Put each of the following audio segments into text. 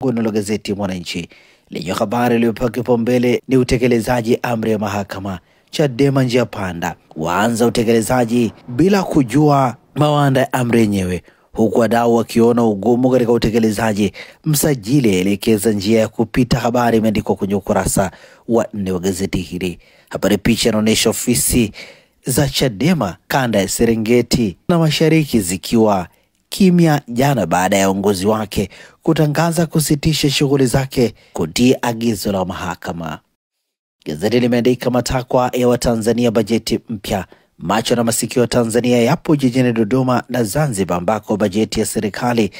Nalo gazeti Mwananchi lenye habari iliyopewa kipaumbele ni utekelezaji amri ya mahakama. Chadema njia panda, waanza utekelezaji bila kujua mawanda ya amri yenyewe, huku wadau wakiona ugumu katika utekelezaji. Msajili elekeza njia ya kupita. Habari imeandikwa kwenye ukurasa wa 4 wa gazeti hili. Habari picha inaonyesha ofisi za Chadema kanda ya Serengeti na Mashariki zikiwa kimya jana baada ya uongozi wake kutangaza kusitisha shughuli zake kutii agizo la mahakama. Gazeti limeandika matakwa ya Watanzania bajeti mpya. Macho na masikio ya Tanzania yapo jijini Dodoma na Zanzibar ambako bajeti ya serikali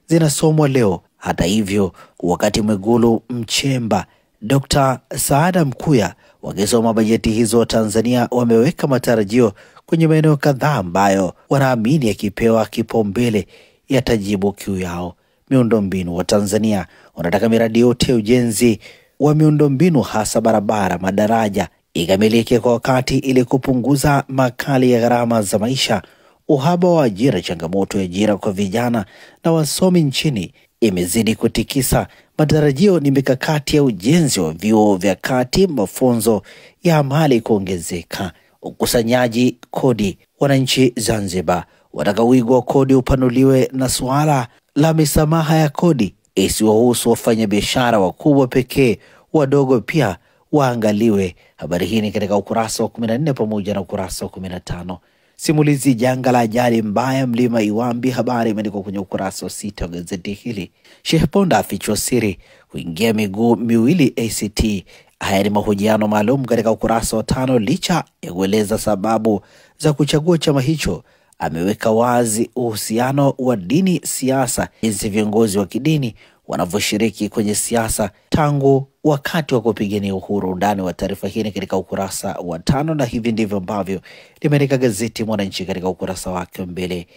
zinasomwa leo. Hata hivyo, wakati Mwigulu Nchemba, Dr. Saada Mkuya wakisoma bajeti hizo, Tanzania wameweka matarajio kwenye maeneo kadhaa ambayo wanaamini yakipewa kipaumbele yatajibu kiu yao. Miundombinu, wa Tanzania wanataka miradi yote ya ujenzi wa miundombinu hasa barabara, madaraja ikamilike kwa wakati ili kupunguza makali ya gharama za maisha. Uhaba wa ajira, changamoto ya ajira kwa vijana na wasomi nchini imezidi kutikisa. Matarajio ni mikakati ya ujenzi wa vyuo vya kati, mafunzo ya amali kuongezeka. Ukusanyaji kodi, wananchi Zanzibar wataka wigo wa kodi upanuliwe na suala la misamaha ya kodi isiwahusu wafanyabiashara wakubwa pekee, wadogo pia waangaliwe. Habari hii ni katika ukurasa wa 14 pamoja na ukurasa wa 15. Simulizi janga la ajali mbaya mlima Iwambi, habari imeandikwa kwenye ukurasa wa 6 wa gazeti hili. Sheikh Ponda afichwa siri kuingia miguu miwili ACT. Haya ni mahojiano maalum katika ukurasa wa 5. Licha ya kueleza sababu za kuchagua chama hicho, ameweka wazi uhusiano wa dini siasa, jinsi viongozi wa kidini wanavyoshiriki kwenye siasa tangu wakati wa kupigania uhuru. Undani wa taarifa hii katika ukurasa wa 5, na hivi ndivyo ambavyo limeandika gazeti Mwananchi katika ukurasa wake mbele.